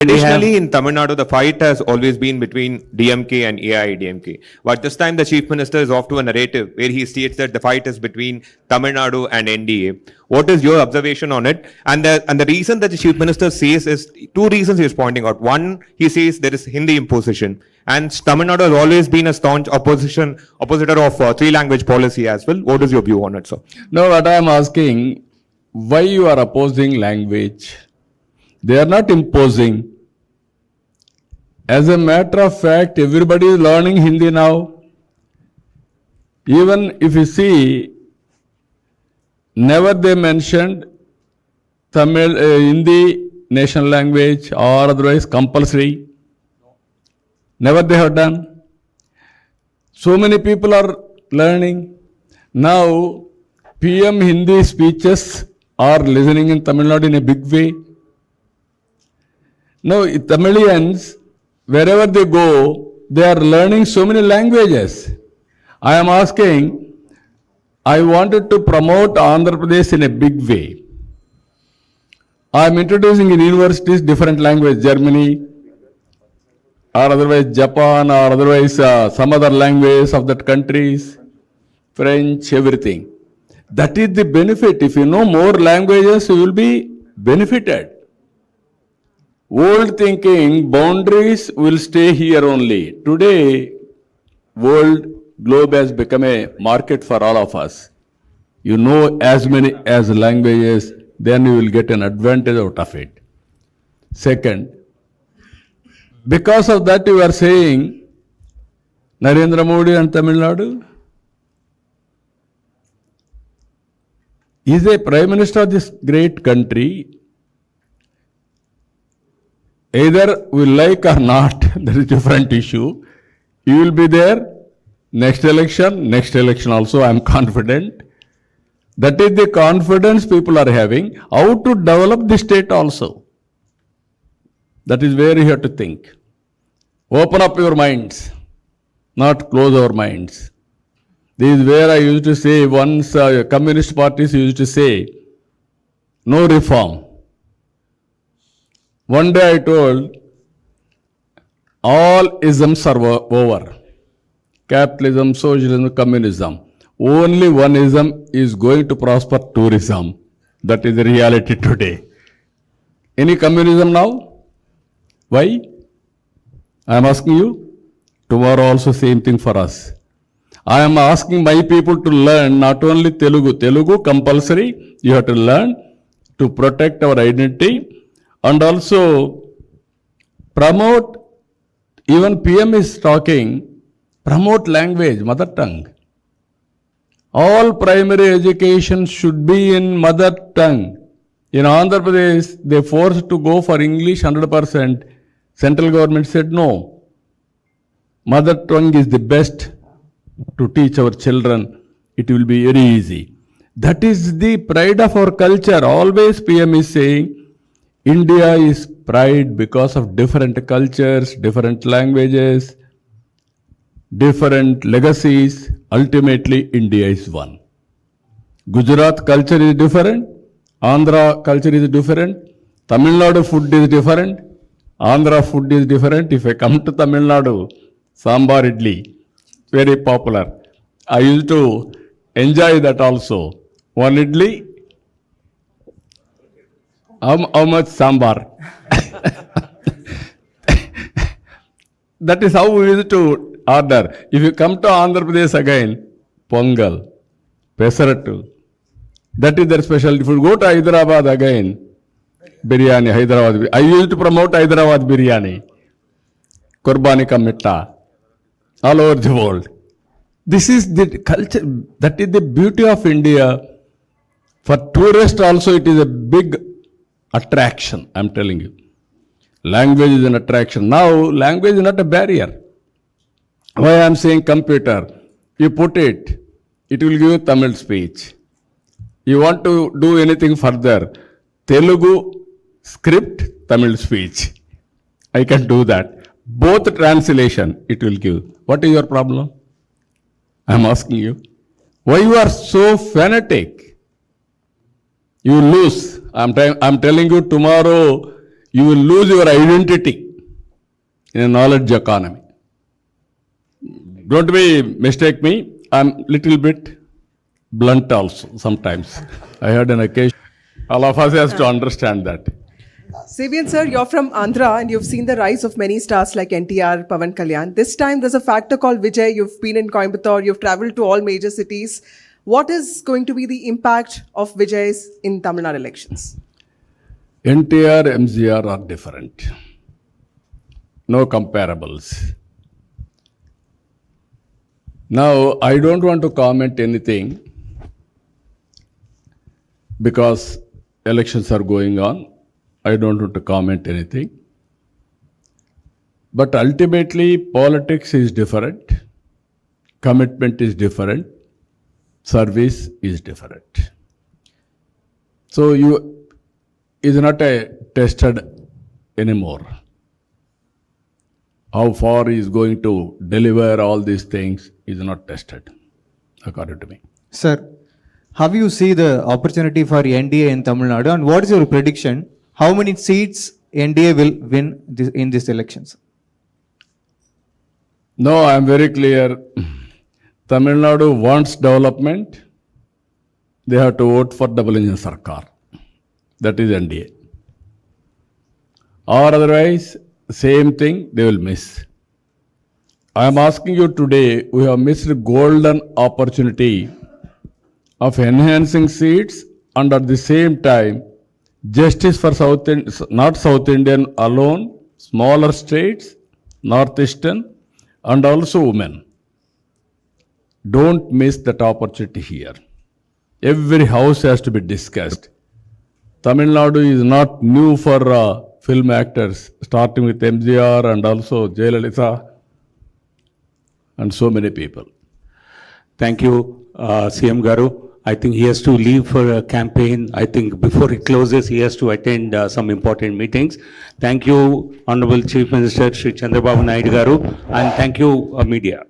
Traditionally, in Tamil Nadu, the fight has always been between DMK and AIADMK. But this time, the Chief Minister is off to a narrative where he states that the fight is between Tamil Nadu and NDA. What is your observation on it? And the reason that the Chief Minister says is two reasons he is pointing out. One, he says there is Hindi imposition. And Tamil Nadu has always been a staunch oppositor of three-language policy as well. What is your view on it, sir? No, what I am asking, why you are opposing language? They are not imposing. As a matter of fact, everybody is learning Hindi now. Even if you see, never they mentioned Tamil, Hindi national language or otherwise compulsory. Never they have done. So many people are learning. Now, PM Hindi speeches are listening in Tamil Nadu in a big way. Now, Tamilians, wherever they go, they are learning so many languages. I am asking, I wanted to promote Andhra Pradesh in a big way. I am introducing in universities different language, Germany, or otherwise Japan, or otherwise some other language of that countries, French, everything. That is the benefit. If you know more languages, you will be benefited. Old thinking, boundaries will stay here only. Today, world globe has become a market for all of us. You know as many as languages, then you will get an advantage out of it. Second, because of that you are saying Narendra Modi and Tamil Nadu is a Prime Minister of this great country. Either we like or not, that is a different issue. You will be there next election also, I am confident. That is the confidence people are having. How to develop the state also. That is where you have to think. Open up your minds, not close our minds. This is where I used to say, once communist parties used to say, no reform. One day I told, all isms are over. Capitalism, socialism, communism. Only one ism is going to prosper, tourism. That is the reality today. Any communism now? Why? I am asking you. Tomorrow also same thing for us. I am asking my people to learn not only Telugu. Telugu compulsory. You have to learn to protect our identity. And also promote, even PM is talking, promote language, mother tongue. All primary education should be in mother tongue. In Andhra Pradesh, they forced to go for English 100%. Central government said no. Mother tongue is the best to teach our children. It will be very easy. That is the pride of our culture. Always PM is saying, India is pride because of different cultures, different languages, different legacies. Ultimately, India is one. Gujarat culture is different. Andhra culture is different. Tamil Nadu food is different. Andhra food is different. If I come to Tamil Nadu, sambar idli, very popular. I used to enjoy that also. One idli, how much sambar? That is how we used to order. If you come to Andhra Pradesh again, Pongal, Pesarattu, that is their special. If you go to Hyderabad again, biryani, Hyderabad. I used to promote Hyderabad biryani, Qurbani ka mitta, all over the world. This is the culture, that is the beauty of India. For tourists also it is a big attraction, I am telling you. Language is an attraction. Now, language is not a barrier. Why I am saying computer? You put it, it will give you Tamil speech. You want to do anything further, Telugu script, Tamil speech. I can do that. Both translation, it will give. What is your problem? I am asking you. Why you are so fanatic? You lose. I'm telling you tomorrow, you will lose your identity in a knowledge economy. Don't be mistake me, I'm little bit blunt also sometimes. I had an occasion. All of us has to understand that. Sabian sir, you're from Andhra and you've seen the rise of many stars like NTR, Pavan Kalyan. This time there's a factor called Vijay. You've been in Coimbatore, you've traveled to all major cities. What is going to be the impact of Vijay's in Tamil Nadu elections? NTR, MGR are different. No comparables. Now, I don't want to comment anything because elections are going on. I don't want to comment anything. But ultimately, politics is different. Commitment is different. Service is different. So you is not a tested anymore. How far he is going to deliver all these things is not tested, according to me. Sir, how you see the opportunity for NDA in Tamil Nadu and what is your prediction? How many seats NDA will win in these elections? No, I am very clear. Tamil Nadu wants development. They have to vote for double engine Sarkar. That is NDA. Or otherwise, same thing they will miss. I am asking you today, we have missed a golden opportunity of enhancing seats and at the same time, justice for not South Indian alone, smaller states, Northeastern, and also women. Don't miss that opportunity here. Every house has to be discussed. Tamil Nadu is not new for film actors, starting with MGR and also Jayalalitha and so many people. Thank you, CM Garu. I think he has to leave for a campaign. I think before it closes, he has to attend some important meetings. Thank you, Honorable Chief Minister Shri Chandrababu Naidu Garu, and thank you, media.